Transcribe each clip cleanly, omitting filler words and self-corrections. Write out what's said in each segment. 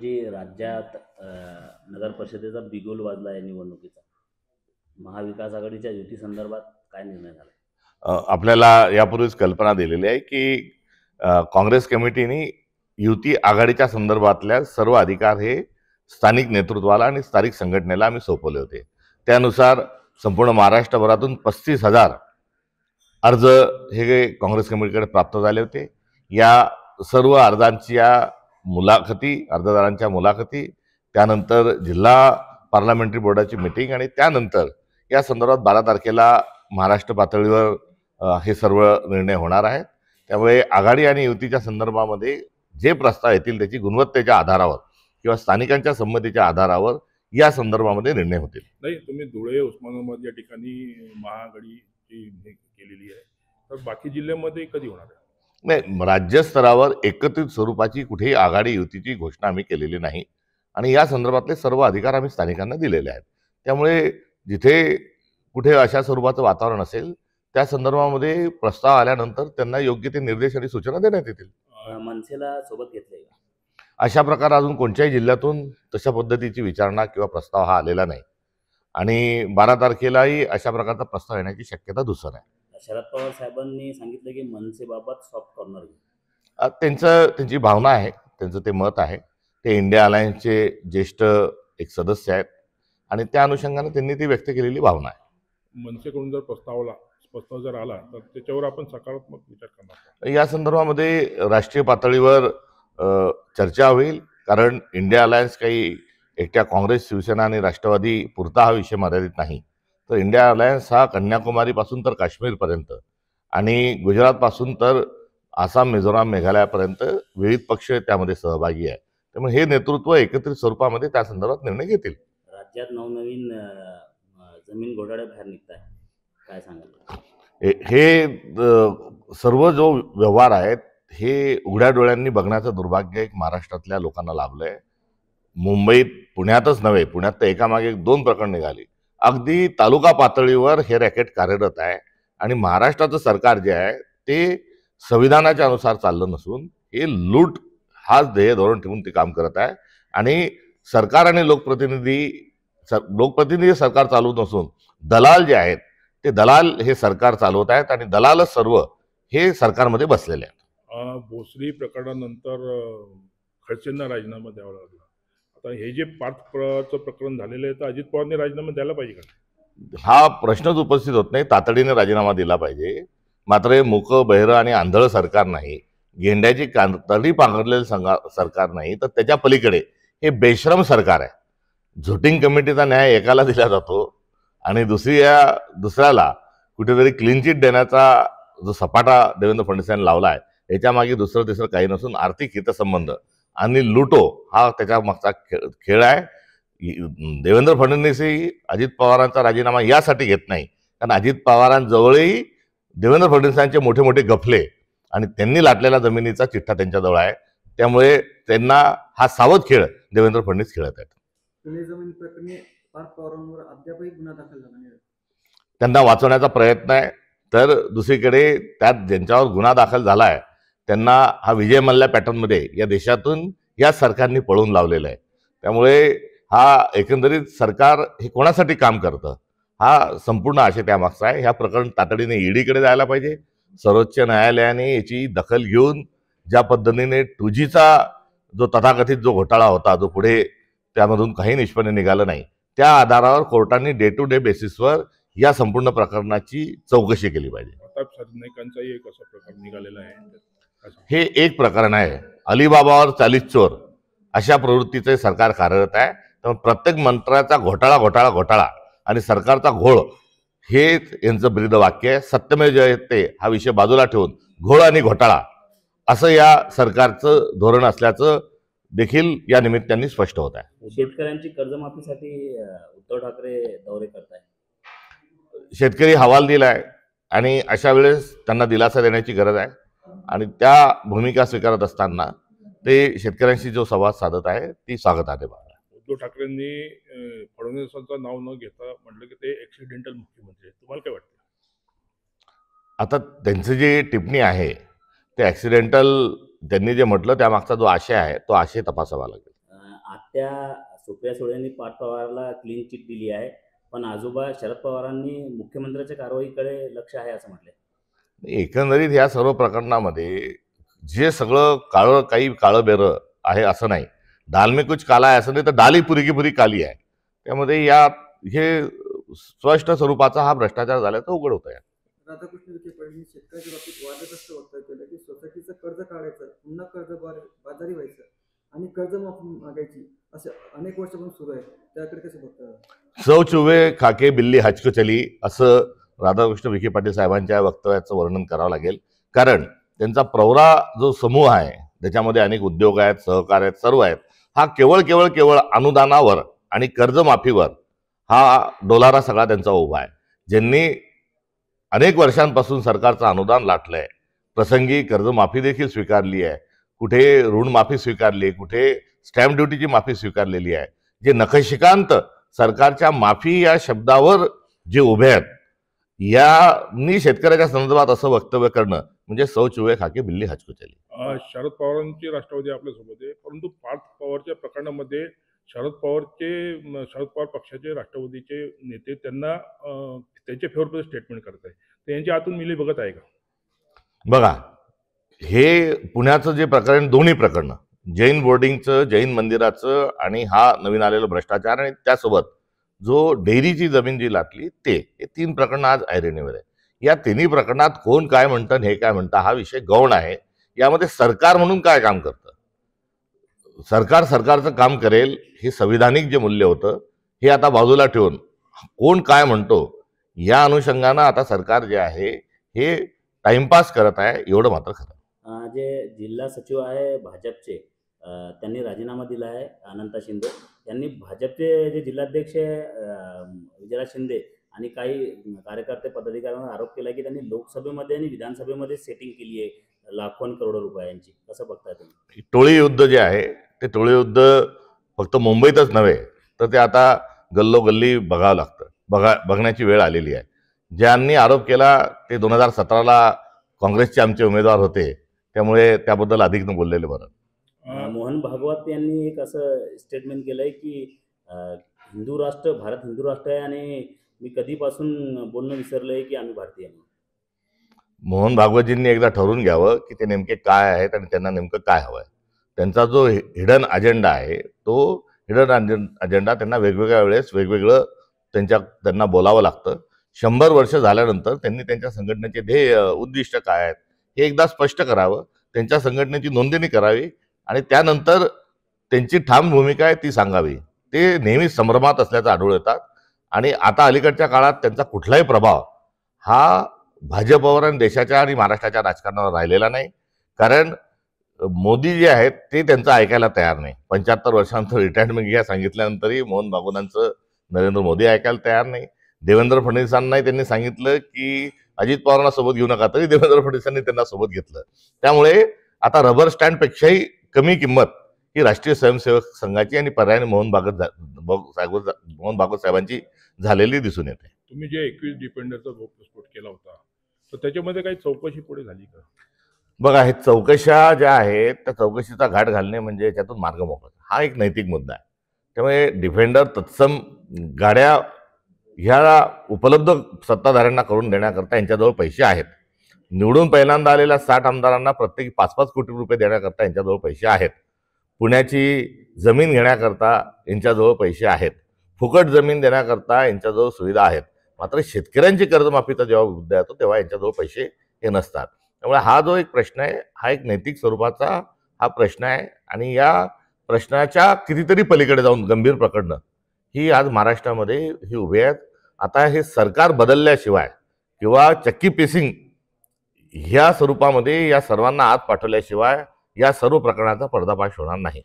जी राज्यात नगर परिषदेचा बिगुल वाजला आहे निवडणुकीचा. महाविकास आघाडीच्या युती संदर्भात काय निर्णय झाला? आपल्याला यापूर्वीच कल्पना दिलेली आहे की काँग्रेस कमिटीने युती आघाडीच्या संदर्भातल्या सर्व अधिकार हे स्थानिक नेतृत्वाला आणि स्थानिक संघटनेला आम्ही सोपवले होते. त्यानुसार संपूर्ण महाराष्ट्रभरातून 35,000 अर्ज हे काँग्रेस कमिटीकडे प्राप्त झाले होते. या सर्व अर्जांच्या अर्जदारांच्या मुलाखती, त्यानंतर जिल्हा पार्लमेंटरी बोर्डाची मीटिंग आणि त्यानंतर या संदर्भात 12 तारखेला महाराष्ट्र पातळीवर हे सर्व निर्णय होणार आहेत. त्यामुळे आघाडी आणि युतीच्या संदर्भामध्ये जे प्रस्ताव येतील त्याची गुणवत्तेच्या आधारावर किंवा स्थानिकांच्या संमतीच्या आधारावर या संदर्भामध्ये निर्णय होतील. नाही, तुम्ही धुळे, उस्मानाबाद या ठिकाणी महाआघाडीची केलेली आहे, तर बाकी जिल्ह्यामध्ये कधी होणार आहे? नाही, राज्यस्तरावर एकत्रित स्वरूपाची कुठेही आघाडी युतीची घोषणा आम्ही केलेली नाही आणि या संदर्भातले सर्व अधिकार आम्ही स्थानिकांना दिलेले आहेत. त्यामुळे जिथे कुठे अशा स्वरूपाचं वातावरण असेल त्या संदर्भामध्ये प्रस्ताव आल्यानंतर त्यांना योग्य ते निर्देश आणि सूचना देण्यात येतील. मनसेला सोबत घेतलंय का? अशा प्रकारे अजून कोणत्याही जिल्ह्यातून तशा पद्धतीची विचारणा किंवा प्रस्ताव हा आलेला नाही आणि 12 तारखेलाही अशा प्रकारचा प्रस्ताव येण्याची शक्यता धुसर आहे. शरद पवार साहेबांनी सांगितलं की मनसेबाबत सॉफ्ट कॉर्नर घेऊ. त्यांची भावना आहे, त्यांचं ते मत आहे. ते इंडिया अलायन्सचे ज्येष्ठ एक सदस्य आहेत आणि त्या अनुषंगाने त्यांनी ती व्यक्त केलेली भावना आहे. मनसेकडून जर प्रस्ताव जर आला तर त्याच्यावर आपण सकारात्मक विचार करणार. या संदर्भामध्ये राष्ट्रीय पातळीवर चर्चा होईल, कारण इंडिया अलायन्स काही एकट्या काँग्रेस, शिवसेना आणि राष्ट्रवादी पुरता हा विषय मर्यादित नाही. तर इंडिया अलायन्स हा कन्याकुमारीपासून तर काश्मीरपर्यंत आणि गुजरातपासून तर आसाम, मिझोराम, मेघालयापर्यंत विविध पक्ष त्यामध्ये सहभागी आहे. त्यामुळे हे नेतृत्व एकत्रित स्वरूपामध्ये त्या संदर्भात निर्णय घेतील. राज्यात नवनवीन जमीन घोटाळे बाहेर निघत आहे, काय सांगाल? हे सर्व जो व्यवहार आहेत हे उघड्या डोळ्यांनी बघण्याचं दुर्भाग्य एक महाराष्ट्रातल्या लोकांना लाभलंय. मुंबईत, पुण्यातच नव्हे, पुण्यात तर एकामागे 2 प्रकरण निघाली. अगदी तालुका पातळीवर हे रॅकेट कार्यरत आहे आणि महाराष्ट्राचं सरकार जे आहे ते संविधानाच्या अनुसार चाललं नसून हे लूट हाच ध्येय धोरण ठेवून ते काम करत आहे आणि सरकार आणि लोकप्रतिनिधी सरकार चालू नसून दलाल जे आहेत ते दलाल हे सरकार चालवत आहेत आणि दलालच सर्व हे सरकारमध्ये बसलेले आहेत. भोसरी प्रकरणानंतर खडसेंना राजीनामा द्यावा लागला. आता हे जे पाठपुरावाचं प्रकरण झालेलं आहे तर अजित पवारने राजीनामा द्यायला पाहिजे का? हा प्रश्नच उपस्थित होत नाही. तातडीने राजीनामा दिला पाहिजे. मात्र हे मूकं, बहिरं आणि आंधळं सरकार नाही, गेंड्याची तरी पांघरलेलं सरकार नाही, तर त्याच्या पलीकडे हे बेश्रम सरकार आहे. झोटिंग कमिटीचा न्याय एकाला दिला जातो आणि दुसऱ्याला कुठेतरी क्लीन चिट देण्याचा जो सपाटा देवेंद्र फडणवीस यांनी लावला आहे याच्या मागे दुसरं तिसरं काही नसून आर्थिक हितसंबंध आणि लुटो हा त्याच्या मागचा खेळ आहे. देवेंद्र फडणवीसही अजित पवारांचा राजीनामा यासाठी घेत नाही कारण अजित पवारांजवळही देवेंद्र फडणवीसांचे मोठे मोठे गफले आणि त्यांनी लाटलेला जमिनीचा चिठ्ठा त्यांच्याजवळ आहे. त्यामुळे त्यांना हा सावध खेळ देवेंद्र फडणवीस खेळत आहेत. जमीन प्रकरणी पार्थ पवारांवर अद्यापही गुन्हा दाखल झाला नाही. त्यांना वाचवण्याचा प्रयत्न आहे. तर दुसरीकडे त्यात ज्यांच्यावर गुन्हा दाखल झाला आहे त्यांना हा विजय मल्ल्या पॅटर्नमध्ये या देशातून या सरकारने पळून लावलेला आहे. त्यामुळे हा एकंदरीत सरकार हे कोणासाठी काम करतं हा संपूर्ण आशय त्यामागचा आहे. ह्या प्रकरण तातडीने ईडीकडे जायला पाहिजे. सर्वोच्च न्यायालयाने याची दखल घेऊन ज्या पद्धतीने 2Gचा जो तथाकथित जो घोटाळा होता, जो पुढे त्यामधून काही निष्पन्न निघालं नाही, त्या आधारावर कोर्टाने डे टू डे बेसिसवर या संपूर्ण प्रकरणाची चौकशी केली पाहिजे. प्रताप सरनाईकांचाही एक असा प्रकार निघालेला आहे. हे एक प्रकरण आहे. अलिबाबावर 40 चोर अशा प्रवृत्तीचे सरकार कार्यरत आहे. त्यामुळे प्रत्येक मंत्र्याचा घोटाळा आणि सरकारचा घोळ हेच यांचं ब्रीद वाक्य आहे. सत्यमेव जयते हा विषय बाजूला ठेवून घोळ आणि घोटाळा असं या सरकारचं धोरण असल्याचं देखील या निमित्ताने स्पष्ट होत आहे. शेतकऱ्यांची कर्जमाफीसाठी उद्धव ठाकरे दौरे करताय. शेतकरी हवाल दिलाय आणि अशा वेळेस त्यांना दिलासा देण्याची गरज आहे आणि त्या भूमिका स्वीकारत असताना ते शेतकऱ्यांशी जो संवाद साधत आहे ती स्वागतार्ह आहे. उद्धव ठाकरेंनी फडणवीसांचं नाव न घेता म्हटलं की ते ॲक्सिडेंटल मुख्यमंत्री आहेत. तुम्हाला काय वाटतं? आता त्यांची जी टिप्पणी आहे ते ॲक्सिडेंटल त्यांनी जे म्हटलं त्यामागचा जो आशय आहे तो आशय तपासावा लागेल. आत्या सुप्रिया सुळेंनी पार्थ पवारला क्लीन चिट दिली आहे, पण आजोबा शरद पवारांनी मुख्यमंत्र्याच्या कारवाईकडे लक्ष आहे असं म्हटलंय. एकंदरीत या सर्व प्रकरणामध्ये जे सगळं काही काळं बेरं आहे असं नाही, दाल में कुछ काला आहे असं नाही, तर डाल ही पुरी की पुरी काली आहे. त्यामध्ये हे स्पष्ट स्वरूपाचा हा भ्रष्टाचार झाल्याचं उघड होत आहे. राधाकृष्ण विखे पाटील शेतकऱ्याच्या बाबतीत वादग्रस्त वक्तव्य केलं की सोसायटीचं कर्ज काढायचं, पुन्हा बाजारी व्हायचं आणि कर्जमाफी मागायची असं अनेक वर्षापासून सुरू आहे. त्याकडे कसं बघता? सौ चुवे खाके बिल्ली हचको चली असं राधाकृष्ण विखे पाटील साहेबांच्या वक्तव्याचं वर्णन करावं लागेल. कारण त्यांचा प्रवरा जो समूह आहे त्याच्यामध्ये अनेक उद्योग आहेत, सहकार आहेत, सर्व आहेत. हा केवळ अनुदानावर आणि कर्जमाफीवर हा डोलारा सगळा त्यांचा उभा आहे. ज्यांनी अनेक वर्षांपासून सरकारचं अनुदान लाटलंय, प्रसंगी कर्जमाफी देखील स्वीकारली आहे, कुठे ऋणमाफी स्वीकारली आहे, कुठे स्टॅम्प ड्युटीची माफी स्वीकारलेली आहे. जे नखशिकांत सरकारच्या माफी या शब्दावर जे उभे आहेत, यांनी शेतकऱ्याच्या संदर्भात असं वक्तव्य करणं म्हणजे सौ चुवे खाके बिल्ली हचको चली. शरद पवारांची राष्ट्रवादी आपल्यासोबत आहे, परंतु पार्थ पवारच्या प्रकरणामध्ये शरद पवार पक्षाचे राष्ट्रवादीचे नेते त्यांना त्यांच्या फेवरमध्ये स्टेटमेंट करत आहे. तर यांच्या हातून मिली बघत आहे का? बघा, हे पुण्याचं जे प्रकरण, दोन्ही प्रकरणं, जैन बोर्डिंगचं, जैन मंदिराचं आणि हा नवीन आलेला भ्रष्टाचार आणि त्यासोबत जो डेअरीची जमीन जी लाटली हे 3 प्रकरणं आज ऐरणीवर आहे. या तिन्ही प्रकरणात कोण काय म्हणतं हे काय म्हणतं हा विषय गौण आहे. यामध्ये सरकार म्हणून काय काम करतं, सरकारचं काम करेल हे संविधानिक जे मूल्य होतं हे आता बाजूला ठेवून कोण काय म्हणतो या अनुषंगानं आता सरकार जे आहे हे टाइमपास करत आहे, एवढं मात्र खरं. जे जिल्हा सचिव आहे भाजपचे, त्यांनी राजीनामा दिला आहे. अनंता शिंदे यांनी भाजपचे जे जिल्हाध्यक्ष विजयराज शिंदे आणि काही कार्यकर्ते पदाधिकाऱ्यांवर आरोप केला की त्यांनी लोकसभेमध्ये आणि विधानसभेमध्ये सेटिंग केली आहे लाखो आणि करोडो रुपयांची. कसं बघताय तुम्ही? टोळी युद्ध जे आहे ते टोळी युद्ध फक्त मुंबईतच नव्हे तर ते आता गल्लोगल्ली बघावं लागतं, बघण्याची वेळ आलेली आहे. ज्यांनी आरोप केला ते 2017ला काँग्रेसचे आमचे उमेदवार होते, त्यामुळे त्याबद्दल अधिक न बोललेले बरं. मोहन भागवत यांनी एक असं स्टेटमेंट केलंय की भारत हिंदू राष्ट्र आहे आणि मी कधीपासून बोलणं विसरलंय की आम्ही भारतीय आहोत. मोहन भागवतजींनी एकदा ठरवून घ्यावं की ते नेमके काय आहेत आणि त्यांना नेमकं काय हवं आहे. त्यांचा जो हिडन अजेंडा आहे तो हिडन अजेंडा त्यांना वेगवेगळ्या वेळेस वेगवेगळं त्यांना बोलावं लागतं. 100 वर्ष झाल्यानंतर त्यांनी त्यांच्या संघटनेचे ध्येय उद्दिष्ट काय आहेत हे एकदा स्पष्ट करावं, त्यांच्या संघटनेची नोंदणी करावी आणि त्यानंतर त्यांची ठाम भूमिका आहे ती सांगावी. ते नेहमीच संभ्रमात असल्याचं आढळून येतात आणि आता अलीकडच्या काळात त्यांचा कुठलाही प्रभाव हा भाजपवर आणि देशाच्या आणि महाराष्ट्राच्या राजकारणावर राहिलेला नाही. कारण मोदी जे आहेत ते त्यांचं ऐकायला तयार नाही. 75 वर्षांचं रिटायरमेंट घ्या सांगितल्यानंतरही मोहन भागवतांचं नरेंद्र मोदी ऐकायला तयार नाही. देवेंद्र फडणवीसांनाही त्यांनी सांगितलं की अजित पवारांना सोबत घेऊ नका, तरी देवेंद्र फडणवीसांनी त्यांना सोबत घेतलं. त्यामुळे आता रबर स्टँडपेक्षाही कमी किंमत ही राष्ट्रीय स्वयंसेवक संघाची आणि पर्यायाने मोहन भागवत साहेबांची झालेली दिसून येते. तुम्ही जे 21 डिपेंडरचा घटस्फोट केला होता तर त्याच्यामध्ये काही चौकशी पुढे झाली का? बघा, हे चौकशा ज्या आहेत त्या चौकशीचा घाट घालणे म्हणजे याच्यातून मार्ग मोकळा हा एक नैतिक मुद्दा आहे. त्यामुळे डिफेंडर तत्सम गाड्या ह्या उपलब्ध सत्ताधाऱ्यांना करून देण्याकरता यांच्याजवळ पैसे आहेत. निवडून पहिल्यांदा आलेल्या 60 आमदारांना प्रत्येकी 5-5 कोटी रुपये देण्याकरता यांच्याजवळ पैसे आहेत. पुण्याची जमीन घेण्याकरता यांच्याजवळ पैसे आहेत. फुकट जमीन देण्याकरता यांच्याजवळ सुविधा आहेत. मात्र शेतकऱ्यांची कर्जमाफीचा जेव्हा मुद्दा येतो तेव्हा यांच्याजवळ पैसे हे नसतात. त्यामुळे हा जो एक प्रश्न आहे हा एक नैतिक स्वरूपाचा हा प्रश्न आहे आणि या प्रश्नाच्या कितीतरी पलीकडे जाऊन गंभीर प्रकरणं ही आज महाराष्ट्रामध्ये ही उभी आहेत. आता हे सरकार बदलल्याशिवाय किंवा चक्की पेसिंग ह्या स्वरूपामध्ये या सर्वांना आत पाठवल्याशिवाय या सर्व प्रकरणाचा पर्दाफाश होणार नाही.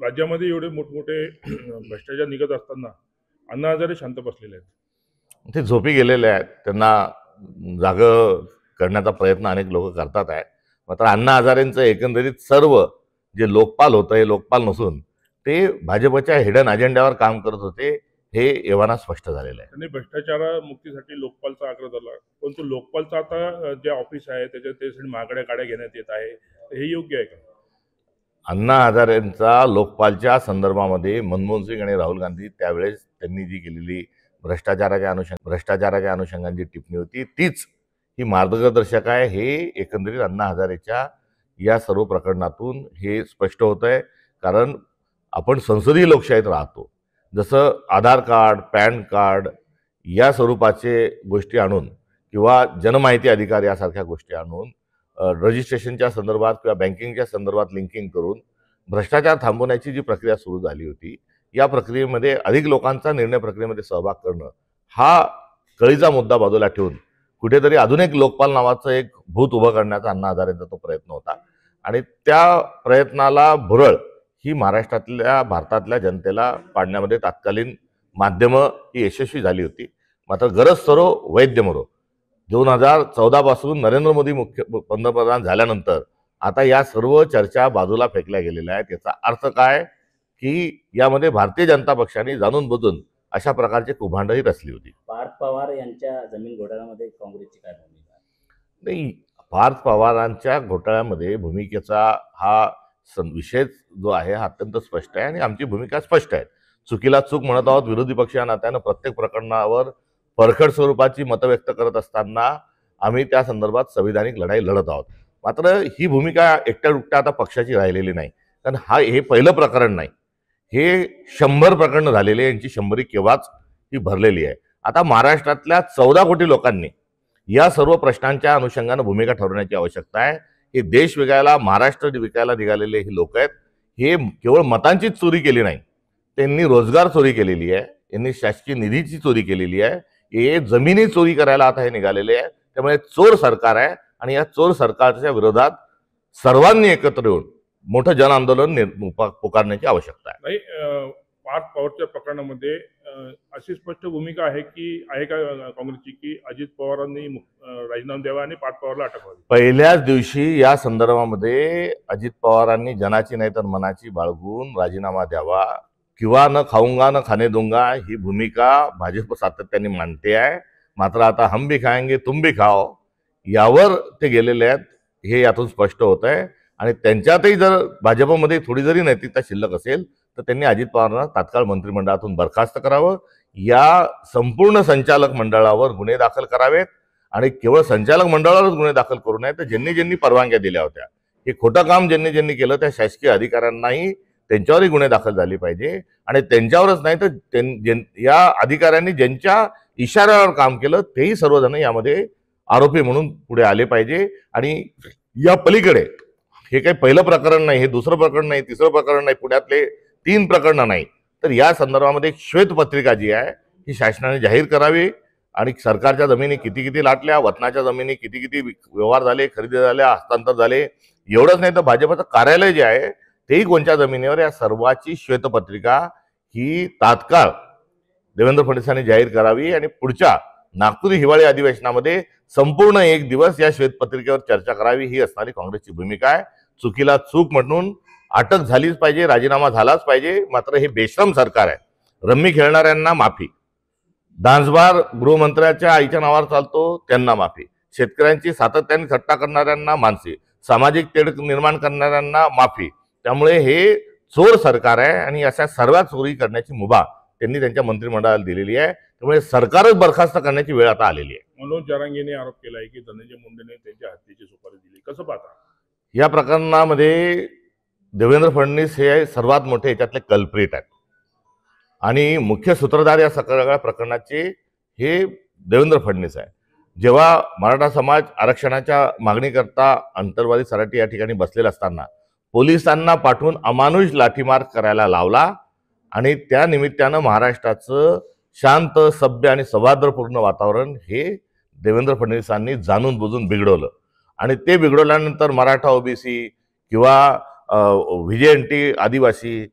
राज्यामध्ये एवढे मोठमोठे भ्रष्टाचार निघत असताना अण्णा हजारे शांत बसलेले आहेत. ते झोपी गेलेले आहेत, त्यांना जागं करण्याचा प्रयत्न अनेक लोक करतात आहे. मात्र अण्णा हजारेंचं एकंदरीत सर्व जे लोकपाल होतं हे लोकपाल नसून ते भाजपच्या हिडन अजेंड्यावर काम करत होते हे एव्हाना स्पष्ट झालेलं आहे. त्यांनी भ्रष्टाचार मुक्तीसाठी लोकपालचा आग्रह धरला, परंतु लोकपालचं आता जे ऑफिस आहे त्याच्यासाठी महागड्या गाड्या घेण्यात येत आहे, हे योग्य आहे का? अण्णा हजारेंचा लोकपालच्या संदर्भामध्ये मनमोहन सिंग आणि राहुल गांधी त्यावेळेस त्यांनी जी केलेली भ्रष्टाचाराच्या अनुषंगाने जी टिप्पणी होती तीच ही मार्गदर्शक आहे, हे एकंदरीत अण्णा हजारेच्या या सर्व प्रकरणातून हे स्पष्ट होत आहे. कारण आपण संसदीय लोकशाहीत राहतो. जसं आधार कार्ड, पॅन कार्ड या स्वरूपाचे गोष्टी आणून किंवा जनमाहिती अधिकार यासारख्या गोष्टी आणून रजिस्ट्रेशनच्या संदर्भात किंवा बँकिंगच्या संदर्भात लिंकिंग करून भ्रष्टाचार थांबवण्याची जी प्रक्रिया सुरू झाली होती, या प्रक्रियेमध्ये अधिक लोकांचा निर्णय प्रक्रियेमध्ये सहभाग करणं हा कळीचा मुद्दा बाजूला ठेवून कुठेतरी अजून एक लोकपाल नावाचं एक भूत उभं करण्याचा अण्णा हजारेंचा तो प्रयत्न होता. आणि त्या प्रयत्नाला भुरळ ही भारतातल्या जनतेला पाडण्यामध्ये तत्कालीन माध्यमं ही यशस्वी झाली होती. मात्र गरज सरो वैद्य मरो 2014 पासून नरेंद्र मोदी पंतप्रधान झाल्यानंतर आता या सर्व चर्चा बाजूला फेकल्या गेलेल्या आहेत. याचा अर्थ काय की यामध्ये भारतीय जनता पक्षाने जाणून बुजून अशा प्रकारचे कुभांडही रचली होती. पार्थ पवार यांच्या जमीन घोटाळ्यामध्ये काँग्रेसची काय भूमिका? नाही, पार्थ पवारांच्या घोटाळ्यामध्ये भूमिकेचा हा विषय जो आहे हा अत्यंत स्पष्ट आहे आणि आमची भूमिका स्पष्ट आहे. चुकीला चूक म्हणत आहोत. विरोधी पक्ष या नात्यानं प्रत्येक प्रकरणावर परखड स्वरूपाची मतं व्यक्त करत असताना आम्ही त्या संदर्भात संविधानिक लढाई लढत आहोत. मात्र ही भूमिका एकट्या दुकट्या आता पक्षाची राहिलेली नाही. कारण हे पहिलं प्रकरण नाही, हे 100 प्रकरणं झालेली आहे. यांची 100री केव्हाच ही भरलेली आहे. आता महाराष्ट्रातल्या 14 कोटी लोकांनी या सर्व प्रश्नांच्या अनुषंगानं भूमिका ठरवण्याची आवश्यकता आहे. हे देश विकायला, महाराष्ट्र विकायला निघालेले हे लोक आहेत. हे केवळ मतांचीच चोरी केली नाही, त्यांनी रोजगार चोरी केलेली आहे, यांनी शासकीय निधीची चोरी केलेली आहे, हे जमिनी चोरी करायला आता हे निघालेले आहे. त्यामुळे चोर सरकार आहे आणि या चोर सरकारच्या विरोधात सर्वांनी एकत्र येऊन मोठं जन आंदोलन पुकारण्याची आवश्यकता आहे. नाही, पार्थ पवारच्या प्रकरणामध्ये अशी स्पष्ट भूमिका आहे का काँग्रेसची की अजित पवारांनी राजीनामा द्यावा आणि पार्थ पवारला अटक व्हावी? पहिल्याच दिवशी या संदर्भामध्ये अजित पवारांनी जनाची नाही तर मनाची बाळगून राजीनामा द्यावा किंवा न खाऊंगा न खाने दूंगा ही भूमिका भाजप सातत्याने मांडते आहे. मात्र आता हम भी खाएंगे तुम भी खाओ यावर ते गेलेले आहेत, हे यातून स्पष्ट होत आहे. आणि त्यांच्यातही जर भाजपमध्ये थोडी जरी नैतिकता शिल्लक असेल तर त्यांनी अजित पवारांना तात्काळ मंत्रिमंडळातून बरखास्त करावं, या संपूर्ण संचालक मंडळावर गुन्हे दाखल करावेत आणि केवळ संचालक मंडळावरच गुन्हे दाखल करू नये तर ज्यांनी परवानग्या दिल्या होत्या, हे खोटं काम ज्यांनी केलं त्या शासकीय अधिकाऱ्यांनाही त्यांच्यावरही गुन्हे दाखल झाले पाहिजे. आणि त्यांच्यावरच नाही तर या अधिकाऱ्यांनी ज्यांच्या इशाऱ्यावर काम केलं तेही सर्वजण यामध्ये आरोपी म्हणून पुढे आले पाहिजे. आणि या पलीकडे हे काही पहिलं प्रकरण नाही, हे दुसरं प्रकरण नाही, तिसरं प्रकरण नाही, पुण्यातले 3 प्रकरणं नाही, तर या संदर्भामध्ये एक श्वेतपत्रिका जी आहे ही शासनाने जाहीर करावी. आणि सरकारच्या जमिनी किती लाटल्या, वतनाच्या जमिनी किती व्यवहार झाले, खरेदी झाल्या, हस्तांतर झाले, एवढंच नाही तर भाजपचं कार्यालय जे आहे तेही कोणत्या जमिनीवर, या सर्वाची श्वेतपत्रिका ही तात्काळ देवेंद्र फडणवीसांनी जाहीर करावी. आणि पुढच्या नागपूर हिवाळी अधिवेशनामध्ये संपूर्ण 1 दिवस या श्वेतपत्रिकेवर चर्चा करावी, ही असणारी काँग्रेसची भूमिका आहे. चुकीला चूक म्हणून अटक झालीच पाहिजे, राजीनामा झालाच पाहिजे. मात्र हे बेशरम सरकार आहे. रम्मी खेळणाऱ्यांना माफी, डान्सबार गृहमंत्र्याच्या आईच्या नावावर चालतो त्यांना माफी, शेतकऱ्यांची सातत्याने थट्टा करणाऱ्यांना मानसी, सामाजिक तेढ निर्माण करणाऱ्यांना माफी. त्यामुळे हे चोर सरकार आहे आणि अशा सर्व चोरी करण्याची मुभा त्यांनी त्यांच्या मंत्रिमंडळाला दिलेली आहे. त्यामुळे सरकारच बरखास्त करण्याची वेळ आता आलेली आहे. मनोज जरांगेने आरोप केला आहे की धनंजय मुंडेने त्यांच्या हत्येची सुपारी दिली, कसं पाहता? या प्रकरणामध्ये देवेंद्र फडणवीस हे सर्वात मोठे याच्यातले कल्प्रिट आहेत आणि मुख्य सूत्रधार या सगळ्या प्रकरणाचे हे देवेंद्र फडणवीस आहे. जेव्हा मराठा समाज आरक्षणाच्या मागणीकरता अंतरवादी सराटी या ठिकाणी बसलेला असताना पोलिसांना पाठवून अमानुष लाठीमार करायला लावला आणि त्या निमित्तानं महाराष्ट्राचं शांत, सभ्य आणि सौहार्दपूर्ण वातावरण हे देवेंद्र फडणवीसांनी जाणून बुजून बिघडवलं. आणि ते बिघडवल्यानंतर मराठा ओबीसी किंवा व्हीजेएनटी आदिवासी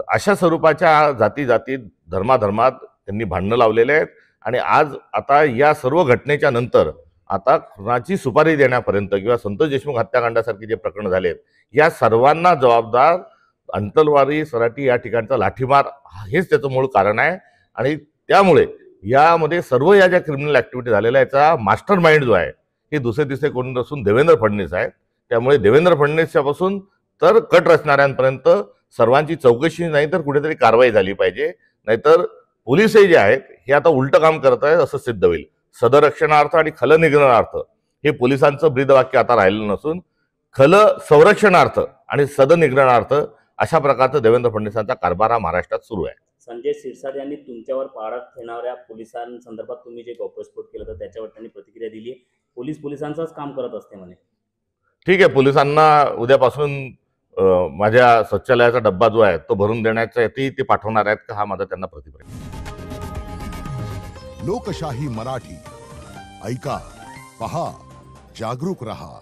अशा स्वरूपाच्या जातीत धर्मात त्यांनी भांडणं लावलेले आहेत. आणि आज आता या सर्व घटनेच्या नंतर आता खुनाची सुपारी देण्यापर्यंत किंवा संतोष देशमुख हत्याकांडासारखे जे प्रकरण झाले आहेत या सर्वांना जबाबदार अंतरवादी सराटी या ठिकाणचा लाठीमार हेच त्याचं मूळ कारण आहे. आणि त्यामुळे यामध्ये सर्व या ज्या क्रिमिनल ऍक्टिव्हिटी झालेल्या याचा मास्टर माइंड जो आहे हे दुसरे तिसरे कोणी नसून देवेंद्र फडणवीस आहेत. त्यामुळे देवेंद्र फडणवीसच्यापासून तर कट रचणाऱ्यांपर्यंत सर्वांची चौकशी नाही तर कुठेतरी कारवाई झाली पाहिजे. नाहीतर पोलीसही जे आहेत हे आता उलटं काम करत आहेत असं सिद्ध होईल. सदरक्षणार्थ आणि खल निग्रहणार्थ हे पोलिसांचं ब्रीदवाक्य आता राहिलं नसून खल संरक्षणार्थ आणि सदनिग्रहणार्थ अशा प्रकारचा देवेंद्र फडणवीसांचा कारभार हा महाराष्ट्रात सुरू आहे. संजय शिरसाट यांनी तुमच्यावर पाळत ठेवणाऱ्या पोलिसांसंदर्भात तुम्ही जे गौप्यस्फोट केला तर त्याच्यावर त्यांनी प्रतिक्रिया दिली. पोलिसांचंच काम करत असते म्हणे. ठीक आहे, पोलिसांना उद्यापासून माझ्या शौचालयाचा डब्बा जो आहे तो भरून देण्यासाठी ते पाठवणार आहेत का, हा माझा त्यांना प्रतिक्रिया. लोकशाही मराठी ऐका, पहा, जागरूक रहा.